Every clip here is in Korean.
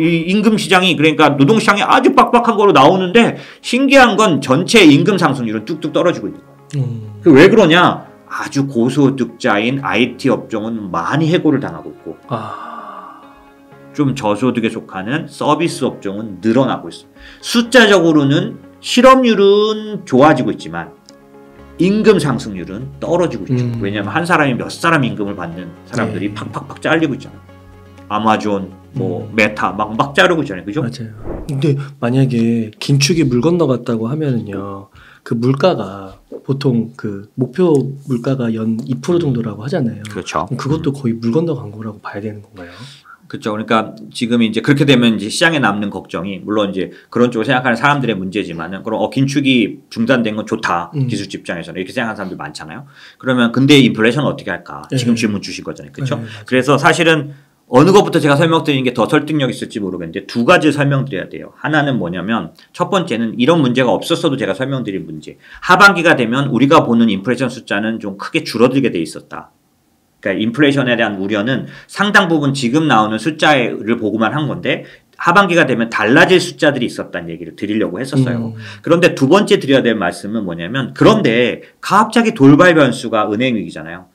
이 임금 시장이 그러니까 노동 시장이 아주 빡빡한 거로 나오는데 신기한 건 전체 임금 상승률은 뚝뚝 떨어지고 있는 거예요. 왜 그러냐? 아주 고소득자인 IT 업종은 많이 해고를 당하고 있고 좀 저소득에 속하는 서비스 업종은 늘어나고 있어요. 숫자적으로는 실업률은 좋아지고 있지만 임금 상승률은 떨어지고 있죠. 왜냐하면 한 사람이 몇 사람 임금을 받는 사람들이 팍팍팍 잘리고 있잖아요. 아마존, 뭐 메타 막 자르고 있잖아요. 그죠? 맞아요. 근데 만약에 긴축이 물 건너갔다고 하면은요. 그 물가가 보통 그 목표 물가가 연 2% 정도라고 하잖아요. 그렇죠. 그것도 거의 물 건너간 거라고 봐야 되는 건가요? 그렇죠. 그러니까 지금 이제 그렇게 되면 이제 시장에 남는 걱정이 물론 이제 그런 쪽을 생각하는 사람들의 문제지만은 그럼 긴축이 중단된 건 좋다. 기술주 입장에서는 이렇게 생각하는 사람들 많잖아요. 그러면 근데 인플레이션은 어떻게 할까? 지금 질문 주신 거잖아요. 그렇죠? 그래서 사실은 어느 것부터 제가 설명드리는 게 더 설득력 있을지 모르겠는데 두 가지 설명드려야 돼요. 하나는 뭐냐면 첫 번째는 이런 문제가 없었어도 제가 설명드릴 문제. 하반기가 되면 우리가 보는 인플레이션 숫자는 좀 크게 줄어들게 돼 있었다. 그러니까 인플레이션에 대한 우려는 상당 부분 지금 나오는 숫자를 보고만 한 건데 하반기가 되면 달라질 숫자들이 있었다는 얘기를 드리려고 했었어요. 그런데 두 번째 드려야 될 말씀은 뭐냐면 그런데 갑자기 돌발 변수가 은행 위기잖아요.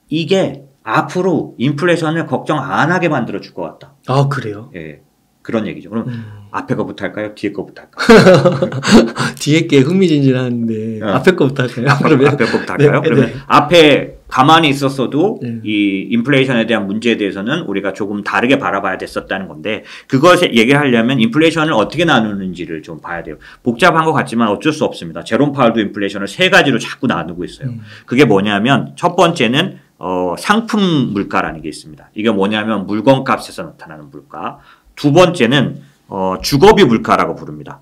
이게 앞으로 인플레이션을 걱정 안 하게 만들어 줄 것 같다. 아, 그래요? 예. 그런 얘기죠. 그럼 앞에 거부터 할까요? 뒤에 거부터 할까요? 뒤에 게 흥미진진한데 앞에 거부터 할까요? 앞에 거부터 할까요? 그러면 앞에 가만히 있었어도 이 인플레이션에 대한 문제에 대해서는 우리가 조금 다르게 바라봐야 됐었다는 건데 그것을 얘기하려면 인플레이션을 어떻게 나누는지를 좀 봐야 돼요. 복잡한 것 같지만 어쩔 수 없습니다. 제롬 파월도 인플레이션을 세 가지로 자꾸 나누고 있어요. 그게 뭐냐면 첫 번째는 상품 물가라는 게 있습니다. 이게 뭐냐면 물건값에서 나타나는 물가. 두 번째는 주거비 물가라고 부릅니다.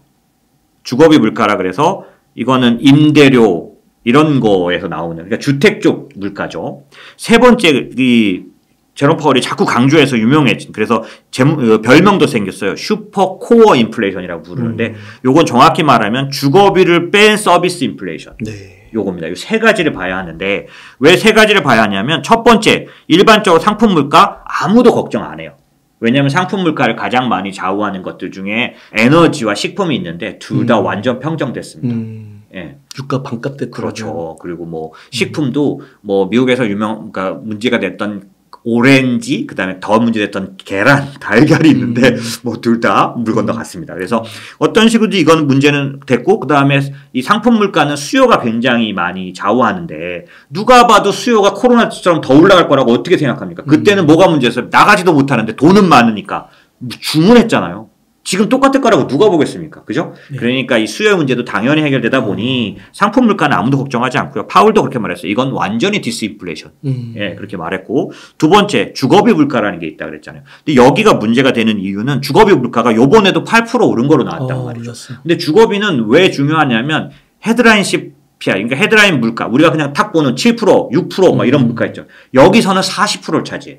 주거비 물가라 그래서 이거는 임대료 이런 거에서 나오는 그러니까 주택 쪽 물가죠. 세 번째 이 제롬 파월이 자꾸 강조해서 유명해진 그래서 별명도 생겼어요. 슈퍼 코어 인플레이션이라고 부르는데 요건 정확히 말하면 주거비를 뺀 서비스 인플레이션. 네. 요겁니다. 이 세 가지를 봐야 하는데 왜 세 가지를 봐야 하냐면 첫 번째 일반적으로 상품 물가 아무도 걱정 안 해요. 왜냐하면 상품 물가를 가장 많이 좌우하는 것들 중에 에너지와 식품이 있는데 둘 다 완전 평정됐습니다. 예. 유가 반값 됐더라고요. 그렇죠. 그리고 뭐 식품도 뭐 미국에서 그러니까 문제가 됐던 오렌지, 그 다음에 더 문제됐던 계란, 달걀이 있는데 뭐 둘 다 물 건너갔습니다. 그래서 어떤 식으로든 이건 문제는 됐고 그 다음에 이 상품 물가는 수요가 굉장히 많이 좌우하는데 누가 봐도 수요가 코로나처럼 더 올라갈 거라고 어떻게 생각합니까? 그때는 뭐가 문제였어요? 나가지도 못하는데 돈은 많으니까 주문했잖아요. 지금 똑같을 거라고 누가 보겠습니까? 그죠? 네. 그러니까 이 수요 문제도 당연히 해결되다 보니 상품 물가는 아무도 걱정하지 않고요. 파월도 그렇게 말했어요. 이건 완전히 디스인플레이션. 예, 그렇게 말했고 두 번째 주거비 물가라는 게 있다 그랬잖아요. 근데 여기가 문제가 되는 이유는 주거비 물가가 요번에도 8% 오른 거로 나왔단 말이죠. 몰랐어요. 근데 주거비는 왜 중요하냐면 헤드라인 CPI, 그러니까 헤드라인 물가 우리가 그냥 탁 보는 7%, 6% 막 이런 물가 있죠. 여기서는 40%를 차지해.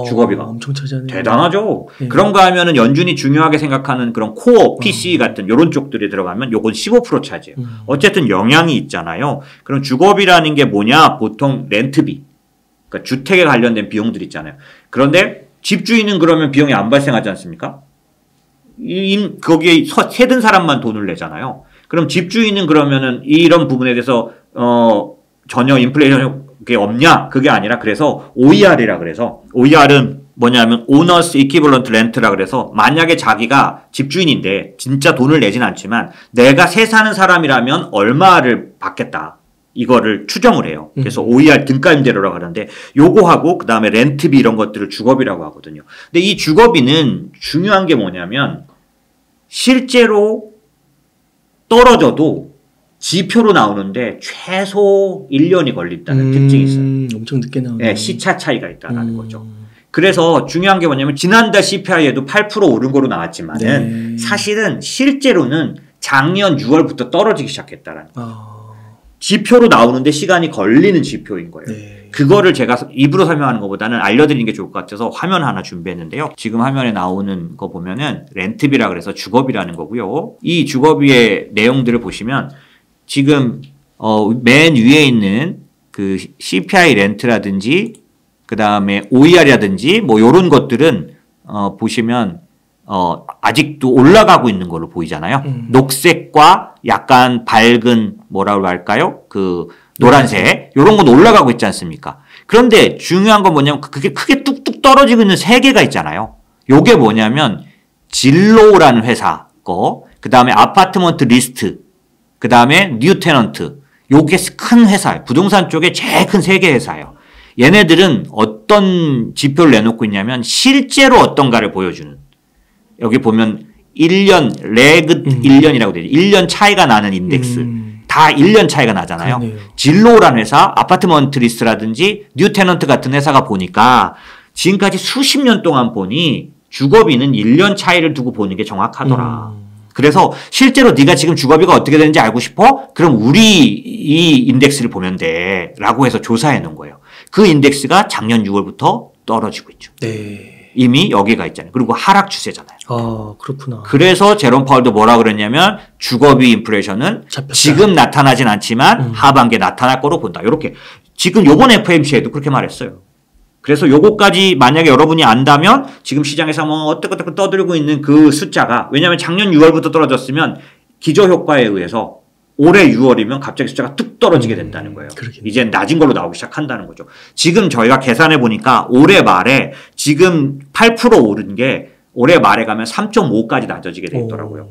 주거비가 엄청 차지하네요. 대단하죠. 네. 그런가 하면은 연준이 중요하게 생각하는 그런 코어 PC 같은 이런 쪽들이 들어가면 요건 15% 차지해요. 어쨌든 영향이 있잖아요. 그럼 주거비라는 게 뭐냐? 보통 렌트비, 그러니까 주택에 관련된 비용들 있잖아요. 그런데 집주인은 그러면 비용이 안 발생하지 않습니까? 거기에 세든 사람만 돈을 내잖아요. 그럼 집주인은 그러면은 이런 부분에 대해서 전혀 인플레이션이 없냐? 그게 아니라 그래서 OER이라 그래서 OER은 뭐냐면 Owners Equivalent Rent라 그래서 만약에 자기가 집주인인데 진짜 돈을 내진 않지만 내가 세 사는 사람이라면 얼마를 받겠다. 이거를 추정을 해요. 그래서 OER 등가임대로라고 하는데 요거하고 그 다음에 렌트비 이런 것들을 주거비라고 하거든요. 근데 이 주거비는 중요한 게 뭐냐면 실제로 떨어져도 지표로 나오는데 최소 1년이 걸린다는 특징이 있어요. 엄청 늦게 나오네요. 네, 시차 차이가 있다는 거죠. 그래서 중요한 게 뭐냐면 지난달 CPI에도 8% 오른 거로 나왔지만은 사실은 실제로는 작년 6월부터 떨어지기 시작했다라는 거죠. 지표로 나오는데 시간이 걸리는 지표인 거예요. 네. 그거를 제가 입으로 설명하는 것보다는 알려드리는 게 좋을 것 같아서 화면 하나 준비했는데요. 지금 화면에 나오는 거 보면은 렌트비라 그래서 주거비라는 거고요. 이 주거비의 내용들을 보시면 지금 맨 위에 있는 그 CPI 렌트라든지 그 다음에 OER이라든지 뭐 요런 것들은 보시면 아직도 올라가고 있는 걸로 보이잖아요. 녹색과 약간 밝은 뭐라고 할까요? 그 노란색 이런 건 올라가고 있지 않습니까? 그런데 중요한 건 뭐냐면 그게 크게 뚝뚝 떨어지고 있는 세 개가 있잖아요. 요게 뭐냐면 진로라는 회사 거, 그 다음에 아파트먼트 리스트, 그 다음에 뉴 테넌트. 요게 큰 회사예요. 부동산 쪽에 제일 큰 세 개 회사예요. 얘네들은 어떤 지표를 내놓고 있냐면 실제로 어떤가를 보여주는. 여기 보면 1년, 레그 1년이라고 되죠. 1년 차이가 나는 인덱스. 다 1년 차이가 나잖아요. 그러네요. 진로라는 회사, 아파트먼트 리스트라든지 뉴 테넌트 같은 회사가 보니까 지금까지 수십 년 동안 보니 주거비는 1년 차이를 두고 보는 게 정확하더라. 그래서 실제로 네가 지금 주거비가 어떻게 되는지 알고 싶어? 그럼 우리 이 인덱스를 보면 돼. 라고 해서 조사해 놓은 거예요. 그 인덱스가 작년 6월부터 떨어지고 있죠. 네. 이미 여기가 있잖아요. 그리고 하락 추세잖아요. 아, 그렇구나. 그래서 제롬 파월도 뭐라 그랬냐면 주거비 인플레이션은 잡혔다. 지금 나타나진 않지만 하반기에 나타날 거로 본다. 이렇게 지금 요번 FOMC에도 그렇게 말했어요. 그래서 요거까지 만약에 여러분이 안다면 지금 시장에서 뭐 어떻게 떠들고 있는 그 숫자가, 왜냐하면 작년 6월부터 떨어졌으면 기저효과에 의해서 올해 6월이면 갑자기 숫자가 뚝 떨어지게 된다는 거예요. 이제 낮은 걸로 나오기 시작한다는 거죠. 지금 저희가 계산해 보니까 올해 말에 지금 8% 오른 게 올해 말에 가면 3.5까지 낮아지게 돼 있더라고요.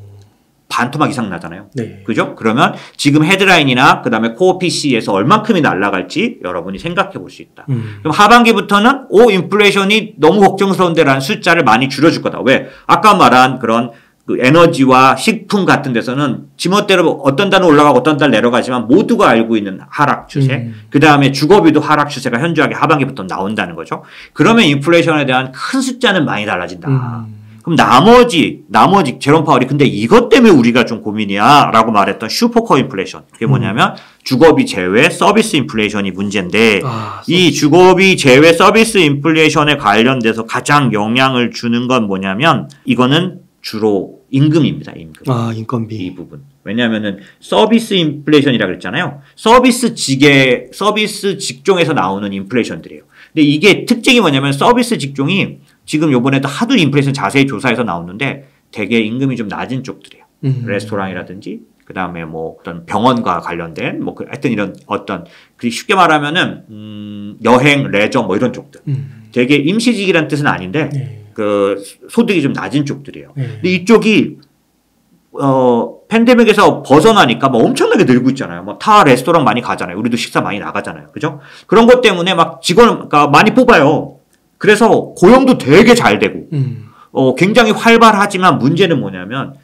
반토막 이상 나잖아요. 네. 그죠? 그러면 지금 헤드라인이나 그 다음에 코어 PC에서 얼만큼이 날아갈지 여러분이 생각해 볼 수 있다. 그럼 하반기부터는 인플레이션이 너무 걱정스러운데 라는 숫자를 많이 줄여줄 거다. 왜? 아까 말한 그런 그 에너지와 식품 같은 데서는 지멋대로 어떤 달은 올라가고 어떤 달 내려가지만 모두가 알고 있는 하락 추세. 그 다음에 주거비도 하락 추세가 현저하게 하반기부터 나온다는 거죠. 그러면 인플레이션에 대한 큰 숫자는 많이 달라진다. 그럼 나머지 제롬 파월이 근데 이것 때문에 우리가 좀 고민이야 라고 말했던 슈퍼코어 인플레이션. 그게 뭐냐면 주거비 제외 서비스 인플레이션이 문제인데 이 주거비 제외 서비스 인플레이션에 관련돼서 가장 영향을 주는 건 뭐냐면 이거는 주로 임금입니다. 임금. 인건비. 이 부분. 왜냐하면은 서비스 인플레이션이라고 그랬잖아요. 서비스 직종에서 나오는 인플레이션들이에요. 근데 이게 특징이 뭐냐면 서비스 직종이 지금 요번에도 하도 인플레이션 자세히 조사해서 나오는데 되게 임금이 좀 낮은 쪽들이에요. 레스토랑이라든지 그다음에 뭐 어떤 병원과 관련된 뭐 하여튼 이런 어떤 쉽게 말하면은 여행, 레저 뭐 이런 쪽들. 되게 임시직이라는 뜻은 아닌데 그 소득이 좀 낮은 쪽들이에요. 근데 이쪽이 팬데믹에서 벗어나니까 뭐 엄청나게 늘고 있잖아요. 뭐 다 레스토랑 많이 가잖아요. 우리도 식사 많이 나가잖아요. 그죠? 그런 것 때문에 막 직원을 많이 뽑아요. 그래서 고용도 되게 잘 되고 굉장히 활발하지만 문제는 뭐냐면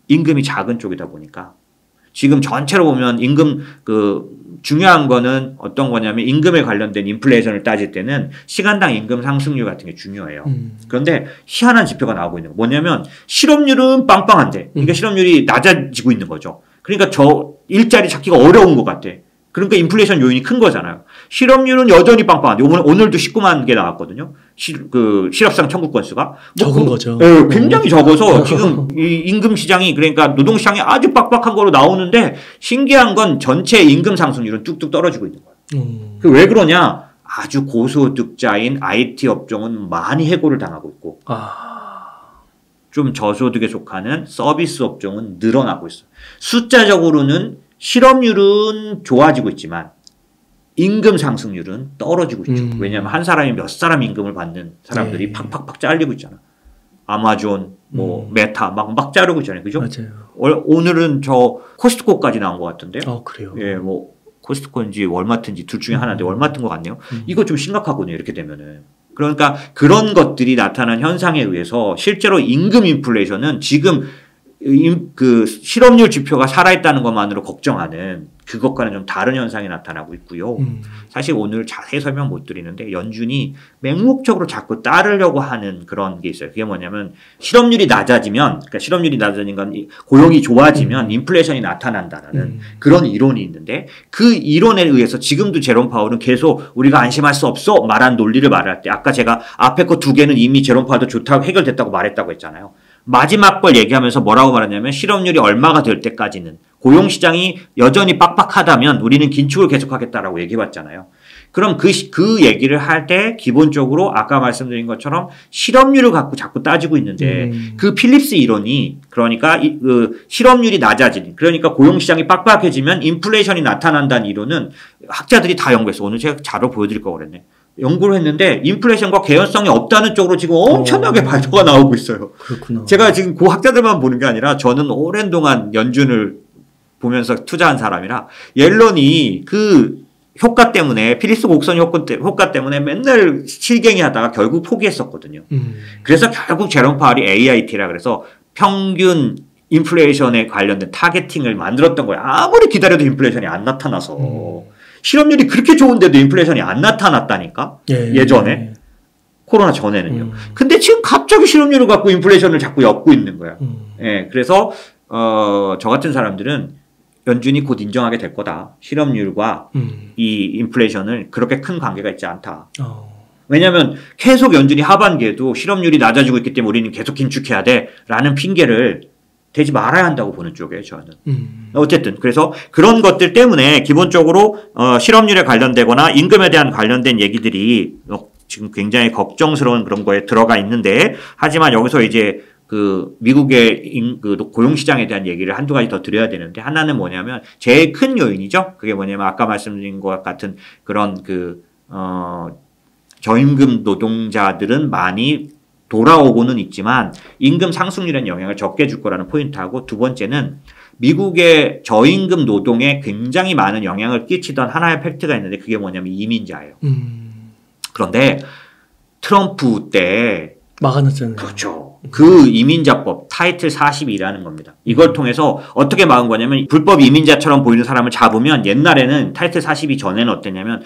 임금이 작은 쪽이다 보니까 지금 전체로 보면 임금 중요한 거는 어떤 거냐면 임금에 관련된 인플레이션을 따질 때는 시간당 임금 상승률 같은 게 중요해요. 그런데 희한한 지표가 나오고 있는 거 뭐냐면 실업률은 빵빵한데 그러니까 실업률이 낮아지고 있는 거죠. 그러니까 저 일자리 찾기가 어려운 것 같아. 그러니까 인플레이션 요인이 큰 거잖아요. 실업률은 여전히 빵빵한데 오늘도 19만 개 나왔거든요. 실업상 청구 건수가 적은 거죠. 네, 굉장히 적어서 지금 이 임금 시장이 그러니까 노동 시장이 아주 빡빡한 거로 나오는데 신기한 건 전체 임금 상승률은 뚝뚝 떨어지고 있는 거예요. 왜 그러냐? 아주 고소득자인 IT 업종은 많이 해고를 당하고 있고 좀 저소득에 속하는 서비스 업종은 늘어나고 있어요. 숫자적으로는 실업률은 좋아지고 있지만 임금 상승률은 떨어지고 있죠. 왜냐하면 한 사람이 몇 사람 임금을 받는 사람들이 팍팍팍 잘리고 있잖아. 아마존, 뭐 메타 막 자르고 있잖아요. 그죠? 맞아요. 오늘은 저 코스트코까지 나온 것 같은데요. 그래요? 예, 뭐 코스트코인지 월마트인지 둘 중에 하나인데 월마트인 것 같네요. 이거 좀 심각하거든요. 이렇게 되면은. 그러니까 그런 것들이 나타난 현상에 의해서 실제로 임금 인플레이션은 지금 그 실업률 지표가 살아있다는 것만으로 걱정하는 그것과는 좀 다른 현상이 나타나고 있고요. 사실 오늘 자세히 설명 못 드리는데 연준이 맹목적으로 자꾸 따르려고 하는 그런 게 있어요. 그게 뭐냐면 실업률이 낮아지면 그러니까 실업률이 낮아진 건 고용이 좋아지면 인플레이션이 나타난다라는 그런 이론이 있는데 그 이론에 의해서 지금도 제롬 파월은 계속 우리가 안심할 수 없어 말한 논리를 말할 때 아까 제가 앞에 거 두 개는 이미 제롬 파월도 좋다고 해결됐다고 말했다고 했잖아요. 마지막 걸 얘기하면서 뭐라고 말하냐면 실업률이 얼마가 될 때까지는 고용시장이 여전히 빡빡하다면 우리는 긴축을 계속하겠다라고 얘기해봤잖아요. 그럼 그 얘기를 할 때 기본적으로 아까 말씀드린 것처럼 실업률을 갖고 자꾸 따지고 있는데 그 필립스 이론이 그러니까 그 실업률이 낮아지는 그러니까 고용시장이 빡빡해지면 인플레이션이 나타난다는 이론은 학자들이 다 연구했어. 오늘 제가 자료 보여드릴 거 그랬네. 연구를 했는데 인플레이션과 개연성이 없다는 쪽으로 지금 엄청나게 발표가 나오고 있어요. 그렇구나. 제가 지금 그 학자들만 보는 게 아니라 저는 오랜 동안 연준을 보면서 투자한 사람이라 옐런이 그 효과 때문에 필립스 곡선 효과 때문에 맨날 실갱이 하다가 결국 포기했었거든요. 그래서 결국 제롬 파월이 AIT라 그래서 평균 인플레이션에 관련된 타겟팅을 만들었던 거예요. 아무리 기다려도 인플레이션이 안 나타나서. 실업률이 그렇게 좋은데도 인플레이션이 안 나타났다니까. 예전에. 코로나 전에는요. 근데 지금 갑자기 실업률을 갖고 인플레이션을 자꾸 엮고 있는 거야. 예, 그래서 저 같은 사람들은 연준이 곧 인정하게 될 거다. 실업률과 이 인플레이션을 그렇게 큰 관계가 있지 않다. 왜냐하면 계속 연준이 하반기에도 실업률이 낮아지고 있기 때문에 우리는 계속 긴축해야 돼라는 핑계를 대지 말아야 한다고 보는 쪽이에요, 저는. 어쨌든 그래서 그런 것들 때문에 기본적으로 실업률에 관련되거나 임금에 대한 관련된 얘기들이 지금 굉장히 걱정스러운 그런 거에 들어가 있는데 하지만 여기서 이제 그 미국의 그 고용시장에 대한 얘기를 한두 가지 더 드려야 되는데 하나는 뭐냐면 제일 큰 요인이죠. 그게 뭐냐면 아까 말씀드린 것 같은 그런 저임금 노동자들은 많이 돌아오고는 있지만 임금 상승률에는 영향을 적게 줄 거라는 포인트하고 두 번째는 미국의 저임금 노동에 굉장히 많은 영향을 끼치던 하나의 팩트가 있는데 그게 뭐냐면 이민자예요. 그런데 트럼프 때 막아놨잖아요. 그렇죠. 그 이민자법 타이틀 42라는 겁니다. 이걸 통해서 어떻게 막은 거냐면 불법 이민자처럼 보이는 사람을 잡으면 옛날에는 타이틀 42 전에는 어땠냐면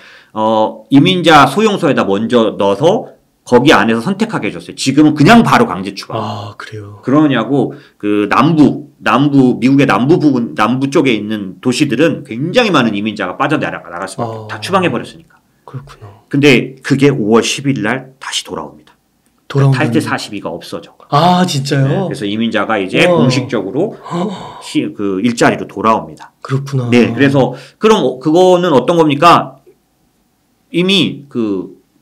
이민자 소용소에다 먼저 넣어서 거기 안에서 선택하게 해줬어요. 지금은 그냥 바로 강제 추방. 아, 그래요. 그러냐고 그 미국의 남부 쪽에 있는 도시들은 굉장히 많은 이민자가 빠져나갈 수밖에 다 추방해버렸으니까. 그렇구나. 근데 그게 5월 10일 날 다시 돌아옵니다. 타이틀 42가 없어져. 아, 진짜요? 네, 그래서 이민자가 이제 공식적으로 그 일자리로 돌아옵니다. 그렇구나. 네, 그래서 그럼 그거는 어떤 겁니까? 이미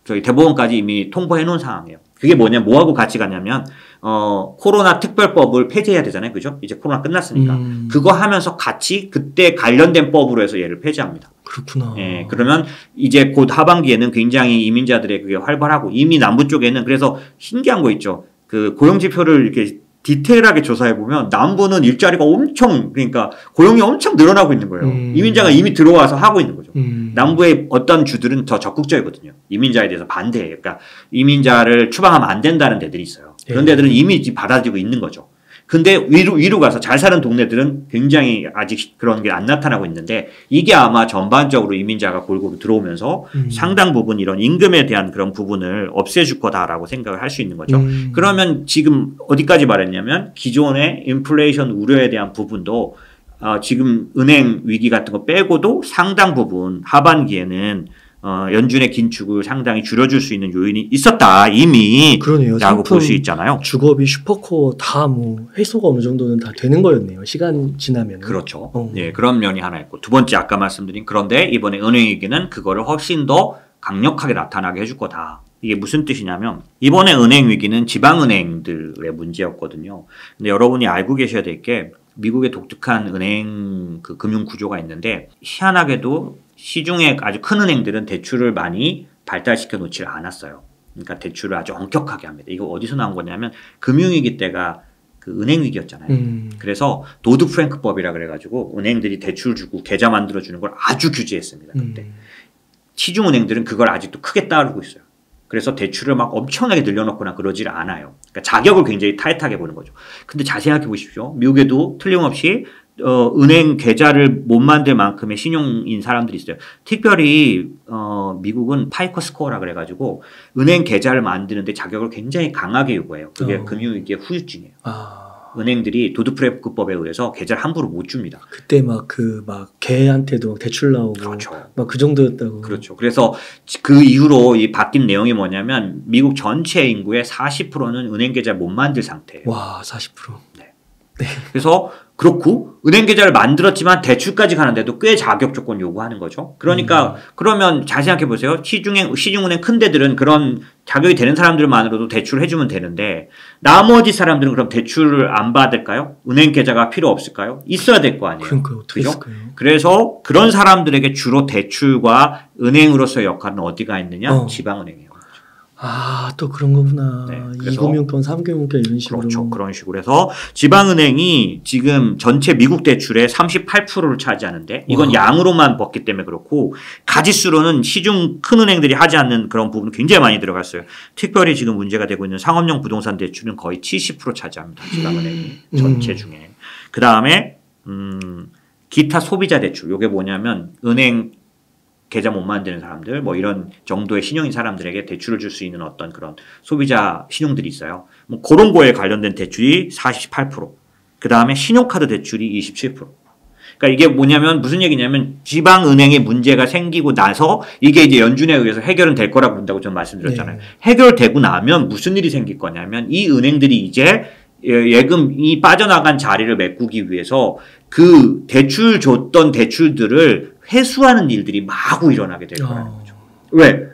저희 대법원까지 이미 통보해 놓은 상황이에요. 그게 뭐하고 같이 가냐면, 코로나 특별법을 폐지해야 되잖아요. 그죠? 이제 코로나 끝났으니까. 그거 하면서 같이 그때 관련된 법으로 해서 얘를 폐지합니다. 그렇구나. 예, 그러면 이제 곧 하반기에는 굉장히 이민자들의 그게 활발하고 이미 남부 쪽에는 그래서 신기한 거 있죠. 그 고용지표를 이렇게 디테일하게 조사해 보면 남부는 일자리가 엄청 그러니까 고용이 엄청 늘어나고 있는 거예요. 이민자가 이미 들어와서 하고 있는 거죠. 남부의 어떤 주들은 더 적극적이거든요. 이민자에 대해서 반대해요. 그러니까 이민자를 추방하면 안 된다는 데들이 있어요. 그런 데들은 이미 받아들이고 있는 거죠. 근데 위로 가서 잘 사는 동네들은 굉장히 아직 그런 게 안 나타나고 있는데 이게 아마 전반적으로 이민자가 골고루 들어오면서 상당 부분 이런 임금에 대한 그런 부분을 없애줄 거다라고 생각을 할 수 있는 거죠. 그러면 지금 어디까지 말했냐면 기존의 인플레이션 우려에 대한 부분도 지금 은행 위기 같은 거 빼고도 상당 부분 하반기에는 연준의 긴축을 상당히 줄여줄 수 있는 요인이 있었다 이미. 그러네요. 라고 볼 수 있잖아요. 주거비, 슈퍼코어 다 뭐 해소가 어느 정도는 다 되는 거였네요. 시간 지나면. 그렇죠. 예, 그런 면이 하나 있고 두 번째 아까 말씀드린 그런데 이번에 은행위기는 그거를 훨씬 더 강력하게 나타나게 해줄 거다. 이게 무슨 뜻이냐면 이번에 은행위기는 지방은행들의 문제였거든요. 근데 여러분이 알고 계셔야 될 게 미국의 독특한 은행 그 금융 구조가 있는데 희한하게도 시중에 아주 큰 은행들은 대출을 많이 발달시켜 놓지를 않았어요. 그러니까 대출을 아주 엄격하게 합니다. 이거 어디서 나온 거냐면 금융위기 때가 그 은행위기였잖아요. 그래서 도드 프랭크법이라 그래가지고 은행들이 대출 주고 계좌 만들어주는 걸 아주 규제했습니다. 그때 시중은행들은 그걸 아직도 크게 따르고 있어요. 그래서 대출을 막 엄청나게 늘려놓거나 그러질 않아요. 그러니까 자격을 굉장히 타이트하게 보는 거죠. 근데 잘 생각해 보십시오. 미국에도 틀림없이 은행 계좌를 못 만들 만큼의 신용인 사람들이 있어요. 특별히 미국은 파이커 스코어라 그래가지고 은행 계좌를 만드는데 자격을 굉장히 강하게 요구해요. 그게 금융위기의 후유증이에요. 은행들이 도드프랭크법에 의해서 계좌를 함부로 못 줍니다. 그때 막 개한테도 대출 나오고 그렇죠. 막 그 정도였다고. 그렇죠. 그래서 그 이후로 이 바뀐 내용이 뭐냐면 미국 전체 인구의 40%는 은행 계좌 못 만들 상태예요. 와, 40%. 네. 네. 그래서 그렇고 은행 계좌를 만들었지만 대출까지 가는데도 꽤 자격 조건 요구하는 거죠. 그러니까 그러면 잘 생각해 보세요. 시중은행 큰 데들은 그런 자격이 되는 사람들만으로도 대출을 해주면 되는데 나머지 사람들은 그럼 대출을 안 받을까요? 은행 계좌가 필요 없을까요? 있어야 될 거 아니에요. 그러니까 어떻게 그죠? 했을까요? 그래서 그런 사람들에게 주로 대출과 은행으로서의 역할은 어디가 있느냐? 지방은행이에요. 아, 또 그런 거구나. 네, 2금융권, 3금융권 이런 식으로. 그렇죠. 그런 식으로 해서 지방은행이 지금 전체 미국 대출의 38%를 차지하는데 이건 양으로만 벗기 때문에 그렇고 가짓수로는 시중 큰 은행들이 하지 않는 그런 부분이 굉장히 많이 들어갔어요. 특별히 지금 문제가 되고 있는 상업용 부동산 대출은 거의 70% 차지합니다. 지방은행이 전체 중에. 그다음에 기타 소비자 대출. 이게 뭐냐면 은행 계좌 못 만드는 사람들, 뭐 이런 정도의 신용인 사람들에게 대출을 줄 수 있는 어떤 그런 소비자 신용들이 있어요. 뭐 그런 거에 관련된 대출이 48%. 그 다음에 신용카드 대출이 27%. 그러니까 이게 뭐냐면 무슨 얘기냐면 지방은행에 문제가 생기고 나서 이게 이제 연준에 의해서 해결은 될 거라고 본다고 저는 말씀드렸잖아요. 네. 해결되고 나면 무슨 일이 생길 거냐면 이 은행들이 이제 예금이 빠져나간 자리를 메꾸기 위해서 그 대출 줬던 대출들을 회수하는 일들이 마구 일어나게 될 거라는 거죠. 왜?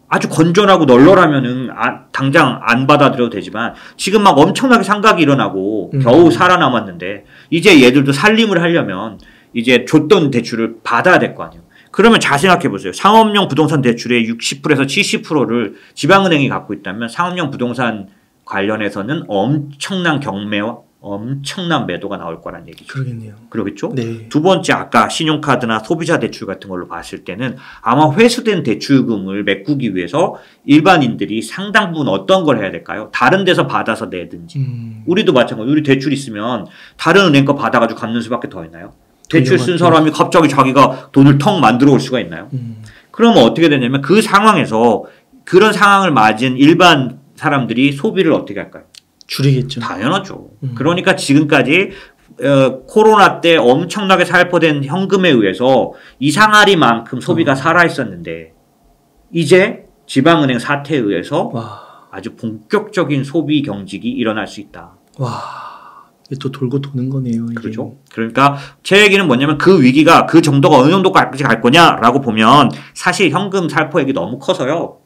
아주 건전하고 널널하면은 당장 안 받아들여도 되지만 지금 막 엄청나게 상각이 일어나고 겨우 살아남았는데 이제 얘들도 살림을 하려면 이제 줬던 대출을 받아야 될 거 아니에요. 그러면 잘 생각해 보세요. 상업용 부동산 대출의 60%에서 70%를 지방은행이 갖고 있다면 상업용 부동산 관련해서는 엄청난 경매와 엄청난 매도가 나올 거란 얘기죠. 그러겠네요. 그러겠죠? 네. 두 번째 아까 신용카드나 소비자 대출 같은 걸로 봤을 때는 아마 회수된 대출금을 메꾸기 위해서 일반인들이 상당 부분 어떤 걸 해야 될까요? 다른 데서 받아서 내든지. 우리도 마찬가지로 우리 대출 있으면 다른 은행 거 받아가지고 갚는 수밖에 더 있나요? 대출 쓴 사람이 갑자기 자기가 돈을 턱 만들어 올 수가 있나요? 그러면 어떻게 되냐면 그 상황에서 그런 상황을 맞은 일반 사람들이 소비를 어떻게 할까요? 줄이겠죠. 당연하죠. 그러니까 지금까지 코로나 때 엄청나게 살포된 현금에 의해서 이상하리만큼 소비가 살아있었는데 이제 지방은행 사태에 의해서 아주 본격적인 소비 경직이 일어날 수 있다. 와, 이게 또 돌고 도는 거네요. 이게. 그렇죠. 그러니까 제 얘기는 뭐냐면 그 위기가 그 정도가 어느 정도까지 갈 거냐라고 보면 사실 현금 살포액이 너무 커서요.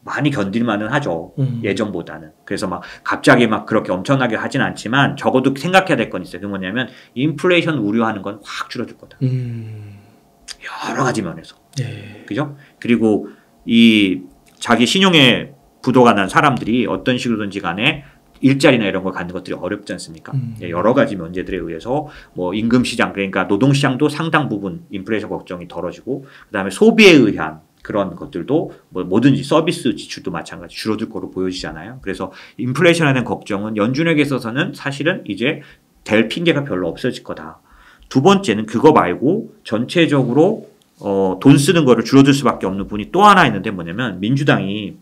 많이 견딜만은 하죠. 예전보다는. 그래서 막 갑자기 막 그렇게 엄청나게 하진 않지만 적어도 생각해야 될 건 있어요. 그게 뭐냐면 인플레이션 우려하는 건 확 줄어들 거다. 여러 가지 면에서. 네. 그죠? 그리고 이 자기 신용에 부도가 난 사람들이 어떤 식으로든지 간에 일자리나 이런 걸 갖는 것들이 어렵지 않습니까? 여러 가지 문제들에 의해서 뭐 임금 시장 그러니까 노동 시장도 상당 부분 인플레이션 걱정이 덜어지고 그다음에 소비에 의한 그런 것들도 뭐 뭐든지 서비스 지출도 마찬가지 줄어들 거로 보여지잖아요. 그래서 인플레이션에 대한 걱정은 연준에게 있어서는 사실은 이제 될 핑계가 별로 없어질 거다. 두 번째는 그거 말고 전체적으로 돈 쓰는 거를 줄여줄 수밖에 없는 부분이 또 하나 있는데 뭐냐면 민주당이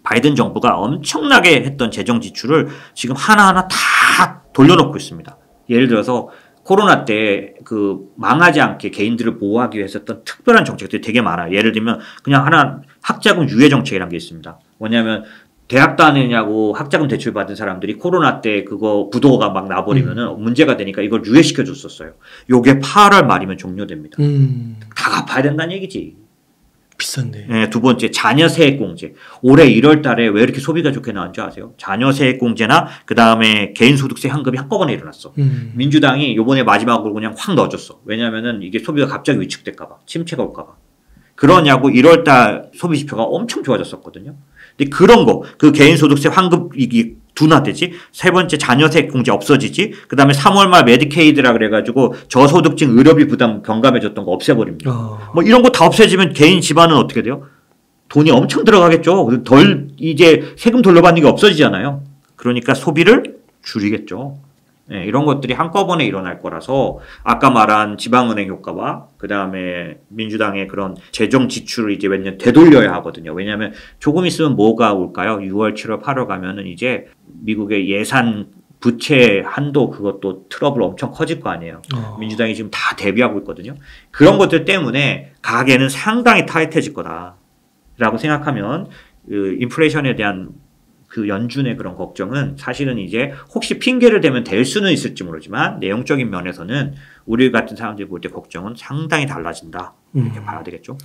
바이든 정부가 엄청나게 했던 재정 지출을 지금 하나하나 다 돌려놓고 있습니다. 예를 들어서 코로나 때 그 망하지 않게 개인들을 보호하기 위해서 했던 특별한 정책들이 되게 많아요. 예를 들면 그냥 하나 학자금 유예 정책이라는 게 있습니다. 뭐냐면 대학 다니냐고 학자금 대출 받은 사람들이 코로나 때 그거 부도가 막 나버리면은 문제가 되니까 이걸 유예시켜 줬었어요. 요게 8월 말이면 종료됩니다. 다 갚아야 된다는 얘기지. 비싼데. 네, 두 번째 자녀 세액공제. 올해 1월 달에 왜 이렇게 소비가 좋게 나온 줄 아세요? 자녀 세액공제나 그다음에 개인소득세 환급이 한꺼번에 일어났어. 민주당이 요번에 마지막으로 그냥 확 넣어줬어. 왜냐면은 이게 소비가 갑자기 위축될까 봐. 침체가 올까 봐. 그러냐고 1월 달 소비 지표가 엄청 좋아졌었거든요. 근데 그런 거, 그 개인소득세 환급이 둔화되지, 세 번째 자녀세 공제 없어지지, 그 다음에 3월 말 메디케이드라 그래가지고 저소득층 의료비 부담 경감해줬던 거 없애버립니다. 뭐 이런 거 다 없애지면 개인 집안은 어떻게 돼요? 돈이 엄청 들어가겠죠. 덜 이제 세금 돌려받는 게 없어지잖아요. 그러니까 소비를 줄이겠죠. 네, 이런 것들이 한꺼번에 일어날 거라서 아까 말한 지방은행 효과와 그 다음에 민주당의 그런 재정 지출을 이제 몇 년 되돌려야 하거든요. 왜냐하면 조금 있으면 뭐가 올까요? 6월, 7월, 8월 가면은 이제 미국의 예산 부채 한도 그것도 트러블 엄청 커질 거 아니에요. 민주당이 지금 다 대비하고 있거든요. 그런 것들 때문에 가계는 상당히 타이트해질 거다라고 생각하면 그 인플레이션에 대한 그 연준의 그런 걱정은 사실은 이제 혹시 핑계를 대면 될 수는 있을지 모르지만 내용적인 면에서는 우리 같은 사람들이 볼 때 걱정은 상당히 달라진다. 이렇게 봐야 되겠죠.